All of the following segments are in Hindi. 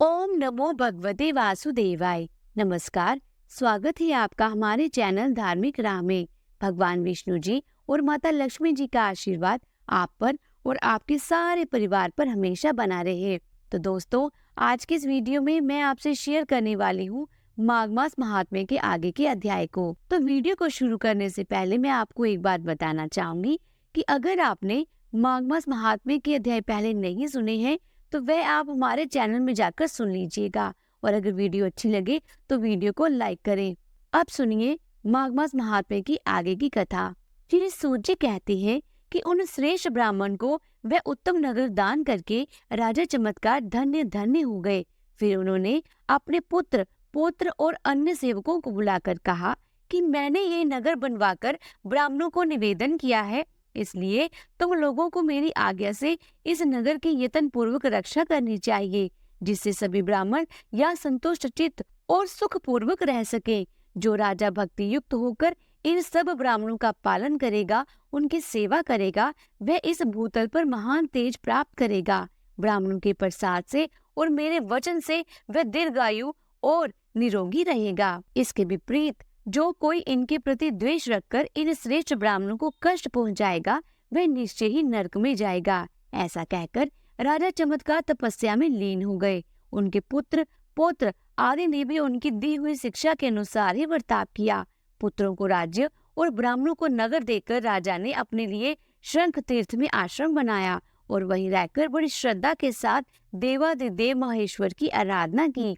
ओम नमो भगवते वासुदेवाय। नमस्कार, स्वागत है आपका हमारे चैनल धार्मिक राह में। भगवान विष्णु जी और माता लक्ष्मी जी का आशीर्वाद आप पर और आपके सारे परिवार पर हमेशा बना रहे। तो दोस्तों, आज के इस वीडियो में मैं आपसे शेयर करने वाली हूँ माघ मास महात्म्य के आगे के अध्याय को। तो वीडियो को शुरू करने से पहले मैं आपको एक बात बताना चाहूंगी कि अगर आपने माघ मास महात्म्य के अध्याय पहले नहीं सुने हैं तो वह आप हमारे चैनल में जाकर सुन लीजिएगा। और अगर वीडियो अच्छी लगे तो वीडियो को लाइक करें। अब सुनिए माघ मास महात्म्य की आगे की कथा। श्री सूर्य कहते हैं कि उन श्रेष्ठ ब्राह्मण को वह उत्तम नगर दान करके राजा चमत्कार धन्य धन्य हो गए। फिर उन्होंने अपने पुत्र पौत्र और अन्य सेवकों को बुलाकर कहा कि मैंने ये नगर बनवाकर ब्राह्मणों को निवेदन किया है, इसलिए तुम लोगों को मेरी आज्ञा से इस नगर की यत्न पूर्वक रक्षा करनी चाहिए, जिससे सभी ब्राह्मण यहाँ संतुष्ट चित्त और सुख पूर्वक रह सके। जो राजा भक्ति युक्त होकर इन सब ब्राह्मणों का पालन करेगा, उनकी सेवा करेगा, वह इस भूतल पर महान तेज प्राप्त करेगा। ब्राह्मणों के प्रसाद से और मेरे वचन से वह दीर्घायु और निरोगी रहेगा। इसके विपरीत जो कोई इनके प्रति द्वेष रखकर इन श्रेष्ठ ब्राह्मणों को कष्ट पहुंचाएगा, वह निश्चय ही नरक में जाएगा। ऐसा कहकर राजा चमत्कार तपस्या में लीन हो गए। उनके पुत्र पौत्र आदि ने भी उनकी दी हुई शिक्षा के अनुसार ही बर्ताव किया। पुत्रों को राज्य और ब्राह्मणों को नगर देकर राजा ने अपने लिए शंख तीर्थ में आश्रम बनाया और वहीं रहकर बड़ी श्रद्धा के साथ देवादिदेव महेश्वर की आराधना की।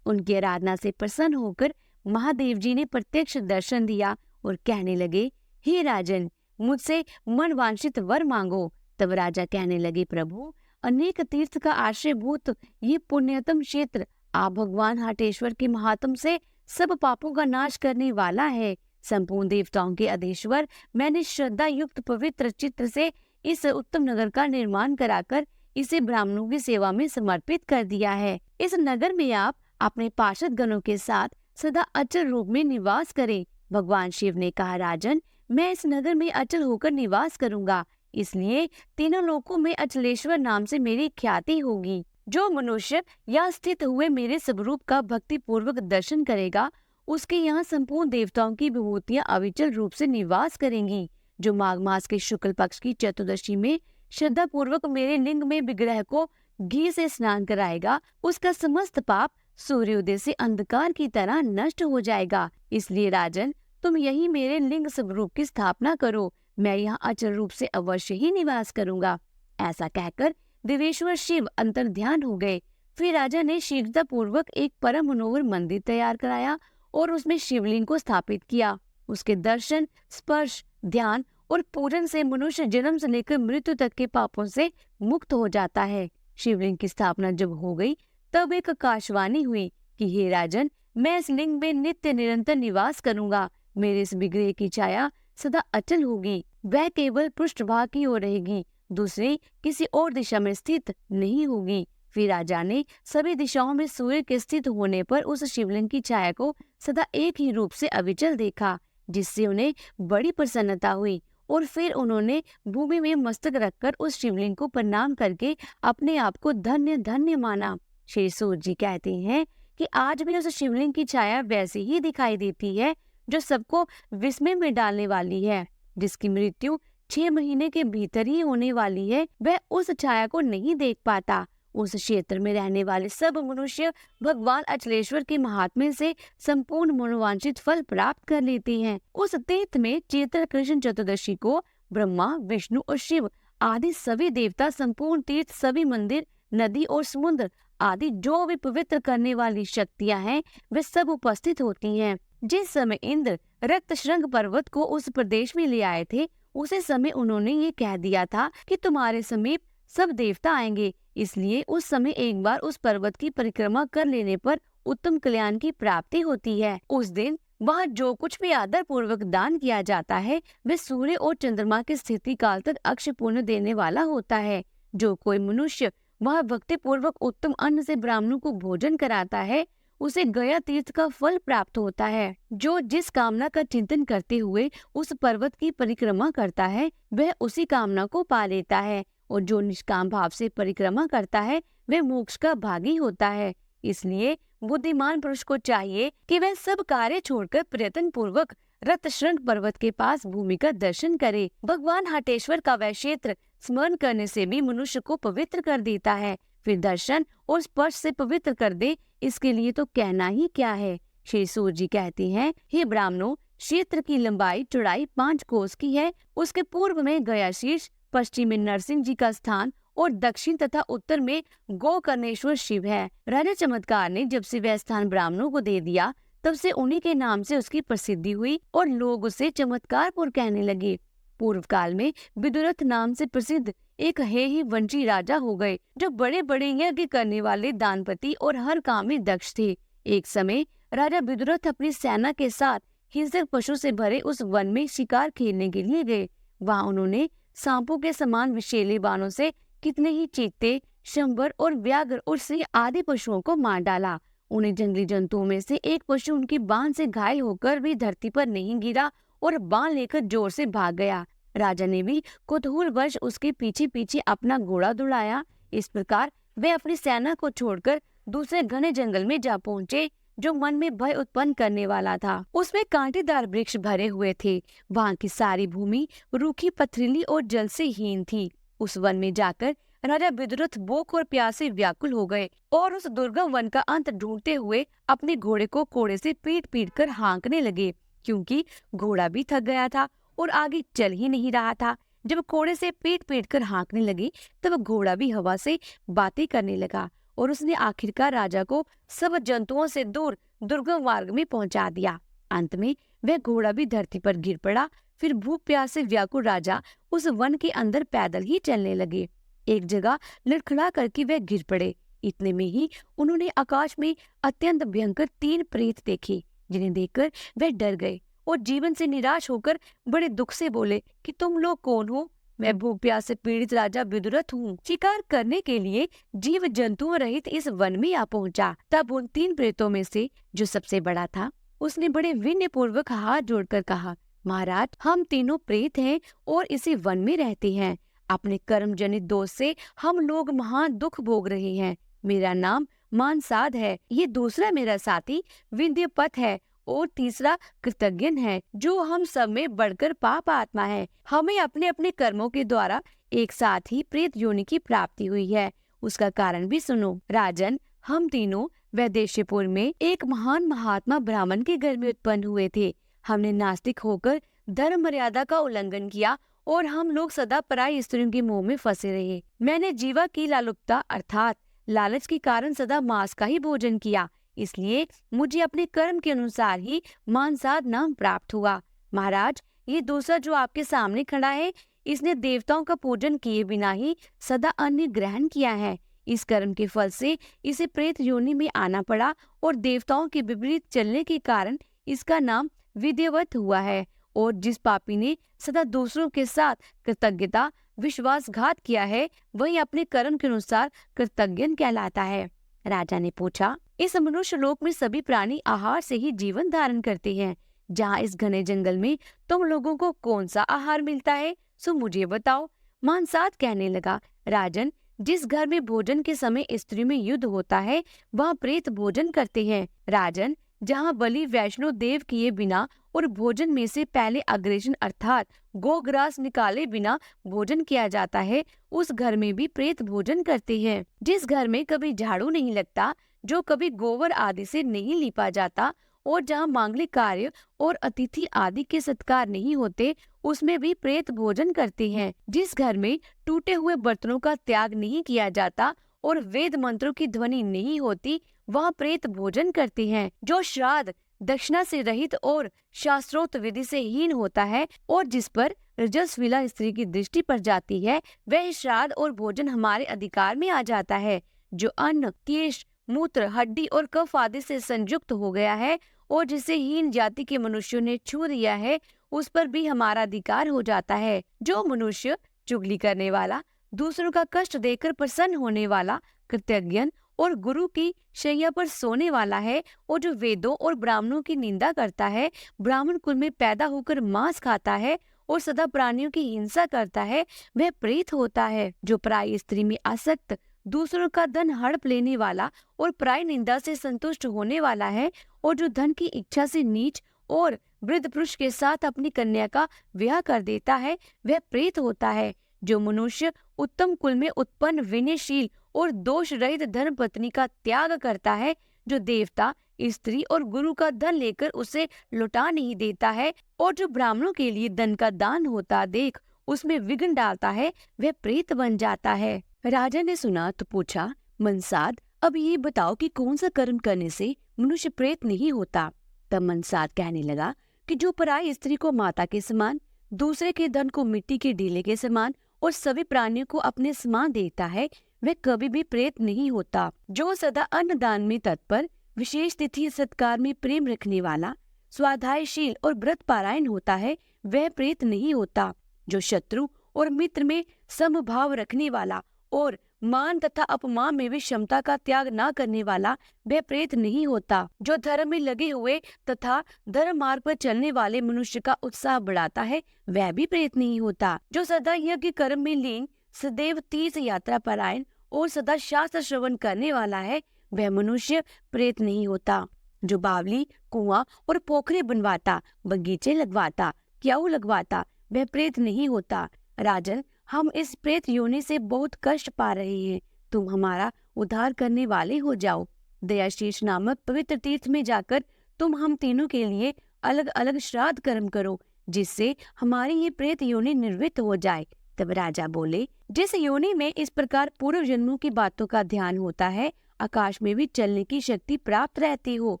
उनकी आराधना से प्रसन्न होकर महादेव जी ने प्रत्यक्ष दर्शन दिया और कहने लगे, हे राजन, मुझसे मन वांछित वर मांगो। तब राजा कहने लगे, प्रभु, अनेक तीर्थ का आश्रयभूत ये पुण्यतम क्षेत्र आप भगवान हटेश्वर के महात्म से सब पापों का नाश करने वाला है। संपूर्ण देवताओं के अधीश्वर, मैंने श्रद्धा युक्त पवित्र चित्त से इस उत्तम नगर का निर्माण कराकर इसे ब्राह्मणों की सेवा में समर्पित कर दिया है। इस नगर में आप अपने पार्षद गणों के साथ सदा अचल रूप में निवास करें। भगवान शिव ने कहा, राजन, मैं इस नगर में अचल होकर निवास करूंगा, इसलिए तीनों लोकों में अचलेश्वर नाम से मेरी ख्याति होगी। जो मनुष्य यहाँ स्थित हुए मेरे स्वरूप का भक्ति पूर्वक दर्शन करेगा, उसके यहाँ संपूर्ण देवताओं की विभूतियां अविचल रूप से निवास करेंगी। जो माघ मास के शुक्ल पक्ष की चतुर्दशी में श्रद्धा पूर्वक मेरे लिंग में विग्रह को घी से स्नान कराएगा, उसका समस्त पाप सूर्योदय से अंधकार की तरह नष्ट हो जाएगा। इसलिए राजन, तुम यही मेरे लिंग स्वरूप की स्थापना करो, मैं यहाँ अचल रूप से अवश्य ही निवास करूंगा। ऐसा कहकर देवेश्वर शिव अंतर ध्यान हो गए। फिर राजा ने शीघ्रता पूर्वक एक परम मनोहर मंदिर तैयार कराया और उसमें शिवलिंग को स्थापित किया। उसके दर्शन, स्पर्श, ध्यान और पूजन से मनुष्य जन्म से लेकर मृत्यु तक के पापों से मुक्त हो जाता है। शिवलिंग की स्थापना जब हो गई, तब एक आकाशवाणी हुई कि हे राजन, मैं इस लिंग में नित्य निरंतर निवास करूंगा। मेरे इस विग्रह की छाया सदा अचल होगी, वह केवल पृष्ठभाग की ओर रहेगी, दूसरी किसी और दिशा में स्थित नहीं होगी। फिर राजा ने सभी दिशाओं में सूर्य के स्थित होने पर उस शिवलिंग की छाया को सदा एक ही रूप से अविचल देखा, जिससे उन्हें बड़ी प्रसन्नता हुई। और फिर उन्होंने भूमि में मस्तक रखकर उस शिवलिंग को प्रणाम करके अपने आप को धन्य धन्य माना। श्री सूर्य जी कहते हैं कि आज भी उस शिवलिंग की छाया वैसी ही दिखाई देती है जो सबको विस्मय में डालने वाली है। जिसकी मृत्यु 6 महीने के भीतर ही होने वाली है, वह उस छाया को नहीं देख पाता। उस क्षेत्र में रहने वाले सब मनुष्य भगवान अचलेश्वर के महात्म्य से संपूर्ण मनोवांछित फल प्राप्त कर लेते हैं। उस तीर्थ में चैत्र कृष्ण चतुर्दशी को ब्रह्मा, विष्णु और शिव आदि सभी देवता, संपूर्ण तीर्थ, सभी मंदिर, नदी और समुद्र आदि जो भी पवित्र करने वाली शक्तियां हैं, वे सब उपस्थित होती हैं। जिस समय इंद्र रक्त श्रृंग पर्वत को उस प्रदेश में ले आए थे, उसी समय उन्होंने ये कह दिया था कि तुम्हारे समीप सब देवता आएंगे, इसलिए उस समय एक बार उस पर्वत की परिक्रमा कर लेने पर उत्तम कल्याण की प्राप्ति होती है। उस दिन वहाँ जो कुछ भी आदर पूर्वक दान किया जाता है, वह सूर्य और चंद्रमा की स्थिति काल तक अक्षय पुण्य देने वाला होता है। जो कोई मनुष्य वह भक्ति पूर्वक उत्तम अन्न से ब्राह्मणों को भोजन कराता है, उसे गया तीर्थ का फल प्राप्त होता है। जो जिस कामना का चिंतन करते हुए उस पर्वत की परिक्रमा करता है, वह उसी कामना को पा लेता है। और जो निष्काम भाव से परिक्रमा करता है, वह मोक्ष का भागी होता है। इसलिए बुद्धिमान पुरुष को चाहिए कि वह सब कार्य छोड़कर प्रयत्न पूर्वक रत्नशृंग पर्वत के पास भूमि का दर्शन करे। भगवान हटेश्वर का वह क्षेत्र स्मरण करने से भी मनुष्य को पवित्र कर देता है, फिर दर्शन और स्पर्श से पवित्र कर दे, इसके लिए तो कहना ही क्या है। श्री सूर्य जी कहते हैं, हे ब्राह्मणों, क्षेत्र की लंबाई चौड़ाई 5 कोस की है। उसके पूर्व में गया शीर्ष, पश्चिम में नरसिंह जी का स्थान और दक्षिण तथा उत्तर में गोकर्णेश्वर शिव है। राजा चमत्कार ने जब से वह स्थान ब्राह्मणों को दे दिया, तब से उन्हीं के नाम से उसकी प्रसिद्धि हुई और लोग उसे चमत्कारपुर कहने लगे। पूर्व काल में विदुरथ नाम से प्रसिद्ध एक हे ही वंशी राजा हो गए, जो बड़े बड़े यज्ञ करने वाले दानपति और हर काम में दक्ष थे। एक समय राजा विदुरथ अपनी सेना के साथ हिंसक पशु से भरे उस वन में शिकार खेलने के लिए गए। वहां उन्होंने सांपों के समान विषैले बाणों से कितने ही चीते, शंबर और व्याघ्र और सिंह आदि पशुओं को मार डाला। उन्हें जंगली जंतुओं में से एक पशु उनकी बाण से घायल होकर भी धरती पर नहीं गिरा और बाण लेकर जोर से भाग गया। राजा ने भी कुतूहलवश उसके पीछे पीछे अपना घोड़ा दौड़ाया। इस प्रकार वे अपनी सेना को छोड़कर दूसरे घने जंगल में जा पहुंचे, जो मन में भय उत्पन्न करने वाला था। उसमें कांटेदार वृक्ष भरे हुए थे। वहां की सारी भूमि रूखी, पथरीली और जल से हीन थी। उस वन में जाकर राजा विदुरथ भूख और प्यास से व्याकुल हो गए और उस दुर्गम वन का अंत ढूंढते हुए अपने घोड़े को कोड़े से पीट पीट कर हाँकने लगे, क्योंकि घोड़ा भी थक गया था और आगे चल ही नहीं रहा था। जब घोड़े से पीट पीट कर हाँकने लगे, तब घोड़ा भी हवा से बातें करने लगा और उसने आखिरकार राजा को सब जंतुओं से दूर दुर्गम मार्ग में पहुंचा दिया। अंत में वह घोड़ा भी धरती पर गिर पड़ा। फिर भूख प्यास से व्याकुल राजा उस वन के अंदर पैदल ही चलने लगे। एक जगह लड़खड़ा करके वह गिर पड़े। इतने में ही उन्होंने आकाश में अत्यंत भयंकर 3 प्रेत देखे, जिन्हें देखकर वह डर गए और जीवन से निराश होकर बड़े दुख से बोले कि तुम लोग कौन हो? मैं भूख प्यास से पीड़ित राजा विदुरथ हूँ। शिकार करने के लिए जीव जंतुओं रहित इस वन में आ पहुंचा। तब उन 3 प्रेतों में से जो सबसे बड़ा था, उसने बड़े विनय पूर्वक हाथ जोड़कर कहा, महाराज, हम तीनों प्रेत हैं और इसी वन में रहते हैं। अपने कर्म जनित दोष से हम लोग महान दुख भोग रहे हैं। मेरा नाम मानसाद है, ये दूसरा मेरा साथी विंध्यपत है और तीसरा कृतज्ञन है, जो हम सब में बढ़कर पाप आत्मा है। हमें अपने अपने कर्मों के द्वारा एक साथ ही प्रेत योनि की प्राप्ति हुई है। उसका कारण भी सुनो। राजन, हम तीनों वैदेश्यपुर में एक महान महात्मा ब्राह्मण के घर में उत्पन्न हुए थे। हमने नास्तिक होकर धर्म मर्यादा का उल्लंघन किया और हम लोग सदा पराई स्त्रियों के मुंह में फंसे रहे। मैंने जीवा की लालुपता अर्थात लालच के कारण सदा मांस का ही भोजन किया, इसलिए मुझे अपने कर्म के अनुसार ही मानसाद नाम प्राप्त हुआ। महाराज, ये दूसरा जो आपके सामने खड़ा है, इसने देवताओं का पूजन किए बिना ही सदा अन्न ग्रहण किया है। इस कर्म के फल से इसे प्रेत योनि में आना पड़ा और देवताओं के विपरीत चलने के कारण इसका नाम विद्यवत हुआ है। और जिस पापी ने सदा दूसरों के साथ कृतज्ञता विश्वासघात किया है, वही अपने कर्म के अनुसार कृतज्ञन कहलाता है। राजा ने पूछा, इस मनुष्य लोक में सभी प्राणी आहार से ही जीवन धारण करते हैं। जहाँ इस घने जंगल में तुम लोगों को कौन सा आहार मिलता है, सो मुझे बताओ। मानसाद कहने लगा, राजन, जिस घर में भोजन के समय स्त्री में युद्ध होता है, वहाँ प्रेत भोजन करते हैं। राजन, जहाँ बलि वैष्णो देव किए बिना और भोजन में से पहले अग्रेशन अर्थात गोग्रास निकाले बिना भोजन किया जाता है, उस घर में भी प्रेत भोजन करते हैं। जिस घर में कभी झाड़ू नहीं लगता, जो कभी गोबर आदि से नहीं लीपा जाता और जहाँ मांगलिक कार्य और अतिथि आदि के सत्कार नहीं होते, उसमें भी प्रेत भोजन करते हैं। जिस घर में टूटे हुए बर्तनों का त्याग नहीं किया जाता और वेद मंत्रों की ध्वनि नहीं होती, वहाँ प्रेत भोजन करते हैं। जो श्राद्ध दक्षिणा से रहित और शास्त्रोक्त विधि से हीन होता है और जिस पर रजस्विला स्त्री की दृष्टि पड़ जाती है, वह श्राद्ध और भोजन हमारे अधिकार में आ जाता है। जो अन्न, केश, मूत्र, हड्डी और कफ आदि से संयुक्त हो गया है और जिसे हीन जाति के मनुष्यों ने छू दिया है, उस पर भी हमारा अधिकार हो जाता है। जो मनुष्य चुगली करने वाला, दूसरों का कष्ट देकर प्रसन्न होने वाला, कृतज्ञन और गुरु की शैया पर सोने वाला है और जो वेदों और ब्राह्मणों की निंदा करता है, ब्राह्मण कुल में पैदा होकर मांस खाता है और सदा प्राणियों की हिंसा करता है, वह प्रेत होता है। जो पराई स्त्री में आसक्त, दूसरों का धन हड़प लेने वाला और पराई निंदा से संतुष्ट होने वाला है, और जो धन की इच्छा से नीच और वृद्ध पुरुष के साथ अपनी कन्या का विवाह कर देता है, वह प्रेत होता है। जो मनुष्य उत्तम कुल में उत्पन्न विनयशील और दोष रहित धर्म पत्नी का त्याग करता है, जो देवता, स्त्री और गुरु का धन लेकर उसे लौटा नहीं देता है, और जो ब्राह्मणों के लिए धन का दान होता देख उसमें विघ्न डालता है, वह प्रेत बन जाता है। राजा ने सुना तो पूछा, मनसाद, अब ये बताओ कि कौन सा कर्म करने से मनुष्य प्रेत नहीं होता। तब मनसाद कहने लगा कि जो पराई स्त्री को माता के समान, दूसरे के धन को मिट्टी के ढीले के समान और सभी प्राणियों को अपने समान देखता है, वह कभी भी प्रेत नहीं होता। जो सदा अन्नदान में तत्पर, विशेष तिथि सत्कार में प्रेम रखने वाला, स्वाध्यायशील और व्रत पारायण होता है, वह प्रेत नहीं होता। जो शत्रु और मित्र में समभाव रखने वाला और मान तथा अपमान में भी क्षमता का त्याग न करने वाला, वह प्रेत नहीं होता। जो धर्म में लगे हुए तथा धर्म मार्ग पर चलने वाले मनुष्य का उत्साह बढ़ाता है, वह भी प्रेत नहीं होता। जो सदा यज्ञ कर्म में लीन, सदैव तीर्थ यात्रा परायण और सदा शास्त्र श्रवण करने वाला है, वह मनुष्य प्रेत नहीं होता। जो बावली, कुआं और पोखरे बनवाता, बगीचे लगवाता, क्याऊ लगवाता, वह प्रेत नहीं होता। राजन, हम इस प्रेत योनि से बहुत कष्ट पा रहे हैं, तुम हमारा उद्धार करने वाले हो जाओ। दयाशीष नामक पवित्र तीर्थ में जाकर तुम हम तीनों के लिए अलग अलग श्राद्ध कर्म करो, जिससे हमारी ये प्रेत योनि निर्वृत्त हो जाए। तब राजा बोले, जिस योनि में इस प्रकार पूर्व जन्मों की बातों का ध्यान होता है, आकाश में भी चलने की शक्ति प्राप्त रहती हो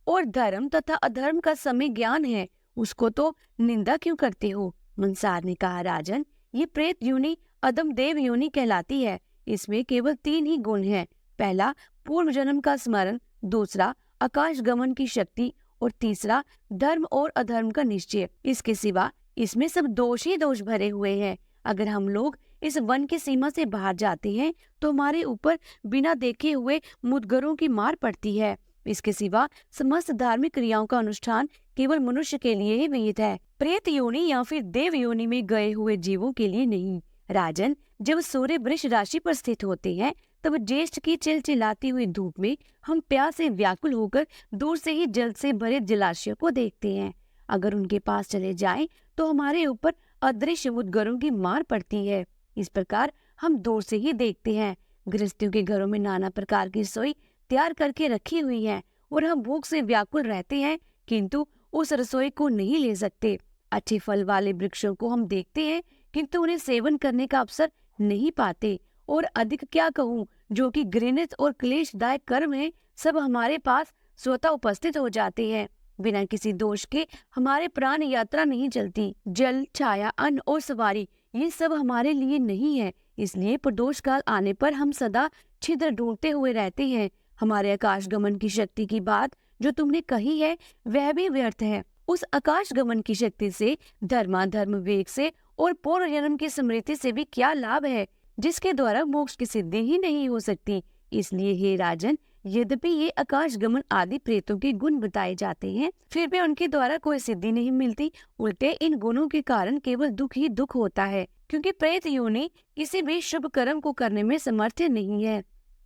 और धर्म तथा अधर्म का समय ज्ञान है, उसको तो निंदा क्यों करते हो। मनसार ने कहा, राजन, ये प्रेत योनि अदम देव योनि कहलाती है। इसमें केवल 3 ही गुण हैं। पहला पूर्व जन्म का स्मरण, दूसरा आकाश गमन की शक्ति और तीसरा धर्म और अधर्म का निश्चय। इसके सिवा इसमें सब दोष ही दोष भरे हुए हैं। अगर हम लोग इस वन की सीमा से बाहर जाते हैं तो हमारे ऊपर बिना देखे हुए मुदगरों की मार पड़ती है। इसके सिवा समस्त धार्मिक क्रियाओं का अनुष्ठान केवल मनुष्य के लिए ही विहित है, प्रेत योनि या फिर देव योनि में गए हुए जीवों के लिए नहीं। राजन, जब सूर्य वृष राशि पर स्थित होते हैं, तब ज्येष्ठ की चिलचिलाती हुई धूप में हम प्यास से व्याकुल होकर दूर से ही जल से भरे जलाशयों को देखते हैं। अगर उनके पास चले जाएं, तो हमारे ऊपर अदृश्य मुदगरों की मार पड़ती है। इस प्रकार हम दूर से ही देखते हैं। गृहस्थियों के घरों में नाना प्रकार की रसोई तैयार करके रखी हुई है और हम भूख से व्याकुल रहते हैं, किंतु उस रसोई को नहीं ले सकते। अच्छे फल वाले वृक्षों को हम देखते हैं, किंतु उन्हें सेवन करने का अवसर नहीं पाते। और अधिक क्या कहूँ, जो कि घृणित और क्लेशदायक कर्म है, सब हमारे पास स्वतः उपस्थित हो जाते हैं। बिना किसी दोष के हमारे प्राण यात्रा नहीं चलती। जल, छाया, अन्न और सवारी, ये सब हमारे लिए नहीं है। इसलिए प्रदोष काल आने पर हम सदा छिद्र ढूंढते हुए रहते हैं। हमारे आकाश गमन की शक्ति की बात जो तुमने कही है, वह भी व्यर्थ है। उस आकाश गमन की शक्ति से, धर्माधर्म वेग से और पूर्व जन्म की स्मृति से भी क्या लाभ है, जिसके द्वारा मोक्ष की सिद्धि ही नहीं हो सकती। इसलिए हे राजन, यद्यपि ये आकाश गमन आदि प्रेतों के गुण बताए जाते हैं, फिर भी उनके द्वारा कोई सिद्धि नहीं मिलती। उल्टे इन गुणों के कारण केवल दुख ही दुख होता है, क्योंकि प्रेत योनि किसी भी शुभ कर्म को करने में समर्थ नहीं है।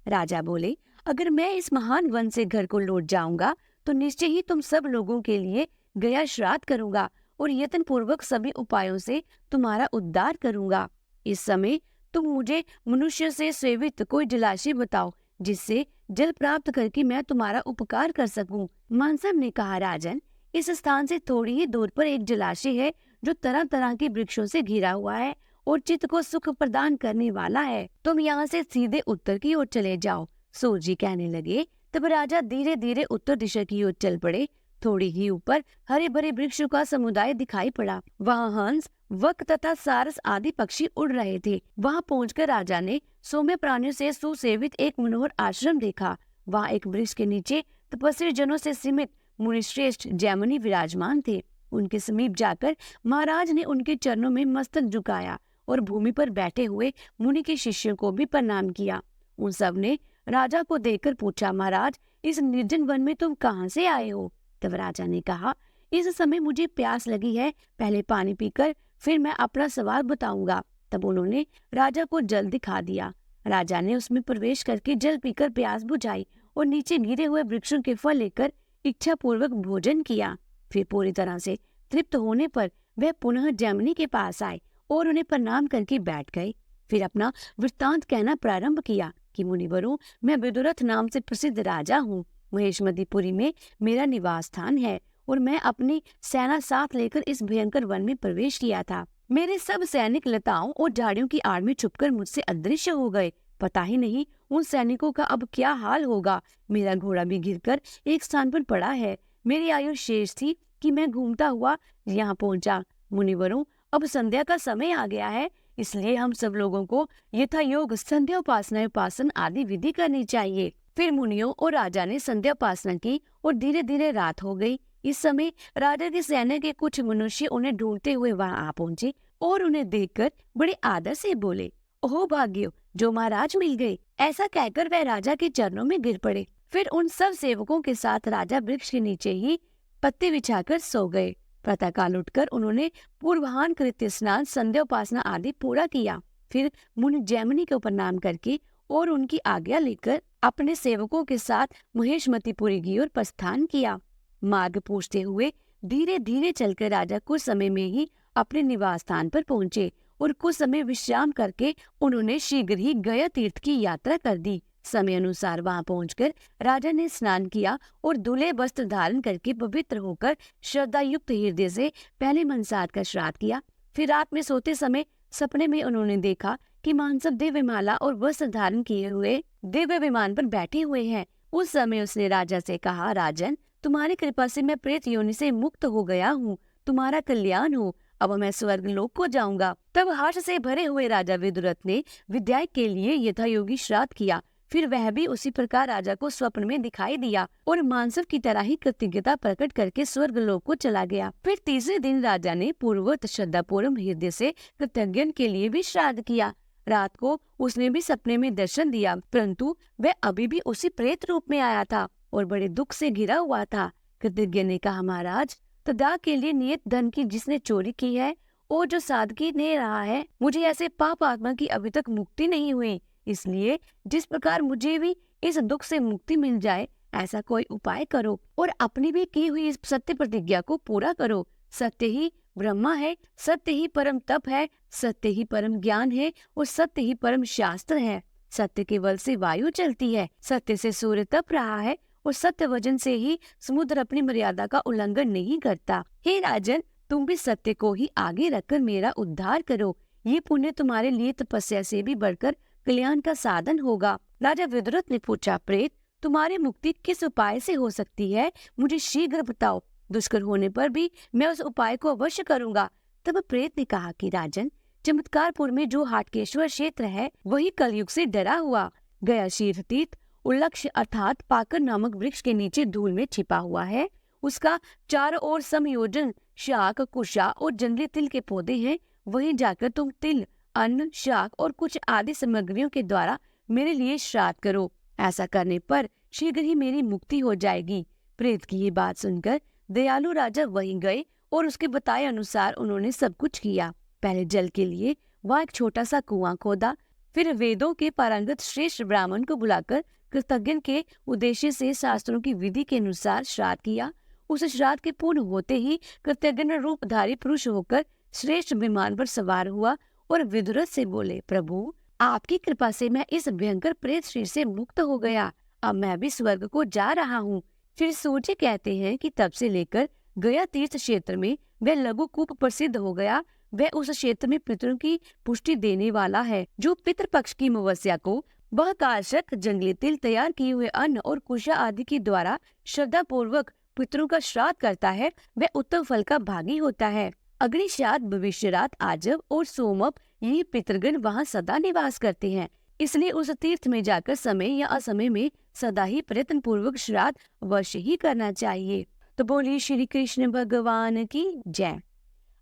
राजा बोले, अगर मैं इस महान वन से घर को लौट जाऊंगा तो निश्चय ही तुम सब लोगों के लिए गया श्राद्ध करूंगा और यत्न पूर्वक सभी उपायों से तुम्हारा उद्धार करूंगा। इस समय तुम मुझे मनुष्य से सेवित कोई जलाशय बताओ, जिससे जल प्राप्त करके मैं तुम्हारा उपकार कर सकूं। मानसर ने कहा, राजन, इस स्थान से थोड़ी ही दूर पर एक जलाशय है, जो तरह तरह के वृक्षों से घिरा हुआ है और चित्त को सुख प्रदान करने वाला है। तुम यहाँ से सीधे उत्तर की ओर चले जाओ। सूर्य जी कहने लगे। तब राजा धीरे धीरे उत्तर दिशा की ओर चल पड़े। थोड़ी ही ऊपर हरे भरे वृक्षों का समुदाय दिखाई पड़ा। वहाँ हंस, वक तथा सारस आदि पक्षी उड़ रहे थे। वहाँ पहुंचकर राजा ने सौम्य प्राणियों से सुसेवित एक मनोहर आश्रम देखा। वहाँ एक वृक्ष के नीचे तपस्वी जनों से सीमित मुनिश्रेष्ठ जैमिनी विराजमान थे। उनके समीप जाकर महाराज ने उनके चरणों में मस्तक झुकाया और भूमि पर बैठे हुए मुनि के शिष्यों को भी प्रणाम किया। उन सब ने राजा को देखकर पूछा, महाराज, इस निर्जन वन में तुम कहाँ से आए हो? तब राजा ने कहा, इस समय मुझे प्यास लगी है, पहले पानी पीकर फिर मैं अपना सवाल बताऊंगा। तब उन्होंने राजा को जल दिखा दिया। राजा ने उसमें प्रवेश करके जल पीकर प्यास बुझाई और नीचे गिरे हुए वृक्षों के फल लेकर इच्छा पूर्वक भोजन किया। फिर पूरी तरह से तृप्त होने पर वह पुनः जैमिनी के पास आए और उन्हें प्रणाम करके बैठ गए। फिर अपना वृत्तांत कहना प्रारंभ किया कि मुनिवरों, मैं विदुरथ नाम से प्रसिद्ध राजा हूँ। महेशमतीपुरी में मेरा निवास स्थान है और मैं अपनी सेना साथ लेकर इस भयंकर वन में प्रवेश किया था। मेरे सब सैनिक लताओं और झाड़ियों की आड़ में छुपकर मुझसे अदृश्य हो गए। पता ही नहीं उन सैनिकों का अब क्या हाल होगा। मेरा घोड़ा भी गिरकर एक स्थान पर पड़ा है। मेरी आयु शेष थी कि मैं घूमता हुआ यहाँ पहुंचा। मुनिवरों, अब संध्या का समय आ गया है, इसलिए हम सब लोगों को यथा योग संध्या उपासना उपासन आदि विधि करनी चाहिए। फिर मुनियों और राजा ने संध्या उपासना की और धीरे धीरे रात हो गई। इस समय राजा की सेना के कुछ मनुष्य उन्हें ढूंढते हुए वहां आ पहुंचे और उन्हें देखकर बड़े आदर से बोले, ओह भाग्यो, जो महाराज मिल गए। ऐसा कहकर वह राजा के चरणों में गिर पड़े। फिर उन सब सेवकों के साथ राजा वृक्ष के नीचे ही पत्ते बिछाकर सो गए। प्रातःकाल उठकर उन्होंने पूर्वाह्न कृत्य स्नान, संध्या उपासना आदि पूरा किया। फिर मुनि जैमिनी को प्रणाम करके और उनकी आज्ञा लेकर अपने सेवकों के साथ महेशमतीपुरी की ओर प्रस्थान किया। मार्ग पूछते हुए धीरे धीरे चलकर राजा कुछ समय में ही अपने निवास स्थान पर पहुंचे और कुछ समय विश्राम करके उन्होंने शीघ्र ही गया तीर्थ की यात्रा कर दी। समय अनुसार वहां पहुंचकर राजा ने स्नान किया और धुले वस्त्र धारण करके पवित्र होकर श्रद्धा युक्त हृदय से पहले मनसात का श्राद्ध किया। फिर रात में सोते समय सपने में उन्होंने देखा कि मानसव दिव्य माला और वस्त्र धारण किए हुए दिव्य विमान पर बैठे हुए हैं। उस समय उसने राजा से कहा, राजन, तुम्हारी कृपा से मैं प्रेत योनि से मुक्त हो गया हूँ, तुम्हारा कल्याण हो। अब मैं स्वर्ग लोक को जाऊंगा। तब हर्ष से भरे हुए राजा विदुरथ ने विद्यायक के लिए यथायोगी श्राद्ध किया। फिर वह भी उसी प्रकार राजा को स्वप्न में दिखाई दिया और मानसव की तरह ही कृतज्ञता प्रकट करके स्वर्ग लोक को चला गया। फिर तीसरे दिन राजा ने पूर्ववत श्रद्धापूर्वक हृदय से कृतज्ञ के लिए भी श्राद्ध किया। रात को उसने भी सपने में दर्शन दिया, परंतु वह अभी भी उसी प्रेत रूप में आया था और बड़े दुख से घिरा हुआ था। कृतज्ञ ने कहा, महाराज, तदा के लिए नियत धन की जिसने चोरी की है और जो सादगी ने रहा है, मुझे ऐसे पाप आत्मा की अभी तक मुक्ति नहीं हुई। इसलिए जिस प्रकार मुझे भी इस दुख से मुक्ति मिल जाए, ऐसा कोई उपाय करो और अपनी भी की हुई इस सत्य प्रतिज्ञा को पूरा करो। सत्य ही ब्रह्मा है, सत्य ही परम तप है, सत्य ही परम ज्ञान है और सत्य ही परम शास्त्र है। सत्य के बल से वायु चलती है, सत्य से सूर्य तप रहा है और सत्य वचन से ही समुद्र अपनी मर्यादा का उल्लंघन नहीं करता। हे राजन, तुम भी सत्य को ही आगे रखकर मेरा उद्धार करो। ये पुण्य तुम्हारे लिए तपस्या से भी बढ़कर कल्याण का साधन होगा। राजा विदुरथ ने पूछा, प्रेत, तुम्हारी मुक्ति किस उपाय से हो सकती है? मुझे शीघ्र बताओ। दुष्कर होने पर भी मैं उस उपाय को अवश्य करूंगा। तब प्रेत ने कहा कि राजन, चमत्कारपुर में जो हाटकेश्वर क्षेत्र है, वही कलयुग से डरा हुआ गया शीर्षतीर्थ उल्लक्ष्य अर्थात पाकर नामक वृक्ष के नीचे धूल में छिपा हुआ है। उसका चारों ओर समयोजन शाक, कुशा और जंगली तिल के पौधे हैं। वहीं जाकर तुम तिल, अन्न, शाक और कुछ आदि सामग्रियों के द्वारा मेरे लिए श्राद्ध करो। ऐसा करने पर शीघ्र ही मेरी मुक्ति हो जाएगी। प्रेत की ये बात सुनकर दयालु राजा वहीं गए और उसके बताए अनुसार उन्होंने सब कुछ किया। पहले जल के लिए वहाँ एक छोटा सा कुआं खोदा, फिर वेदों के पारंगत श्रेष्ठ ब्राह्मण को बुलाकर कृतज्ञ के उद्देश्य से शास्त्रों की विधि के अनुसार श्राद्ध किया। उस श्राद्ध के पूर्ण होते ही कृतज्ञ रूपधारी पुरुष होकर श्रेष्ठ विमान पर सवार हुआ और विदुरथ से बोले, प्रभु, आपकी कृपा से मैं इस भयंकर प्रेत शरीर से मुक्त हो गया। अब मैं भी स्वर्ग को जा रहा हूँ। फिर सूर्य कहते हैं कि तब से लेकर गया तीर्थ क्षेत्र में वह लघु कूप प्रसिद्ध हो गया। वह उस क्षेत्र में पितरों की पुष्टि देने वाला है। जो पितृपक्ष की अमावस्या को वह काशक, जंगली तिल, तैयार किए हुए अन्न और कुशा आदि के द्वारा श्रद्धा पूर्वक पितरों का श्राद्ध करता है, वह उत्तम फल का भागी होता है। अग्नि श्राद्ध, भविष्यरात, आजव और सोमप, ये पितृगण वहाँ सदा निवास करते हैं। इसलिए उस तीर्थ में जाकर समय या असमय में सदा ही प्रयत्न पूर्वक श्राद्ध अवश्य ही करना चाहिए। तो बोलिए श्री कृष्ण भगवान की जय।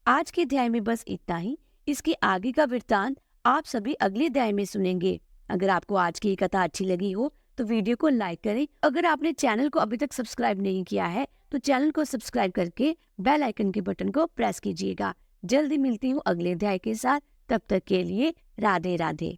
आज के अध्याय में बस इतना ही। इसके आगे का वृत्तांत आप सभी अगले अध्याय में सुनेंगे। अगर आपको आज की कथा अच्छी लगी हो तो वीडियो को लाइक करें। अगर आपने चैनल को अभी तक सब्सक्राइब नहीं किया है तो चैनल को सब्सक्राइब करके बेल आइकन के बटन को प्रेस कीजिएगा। जल्दी मिलती हूँ अगले अध्याय के साथ। तब तक के लिए राधे राधे।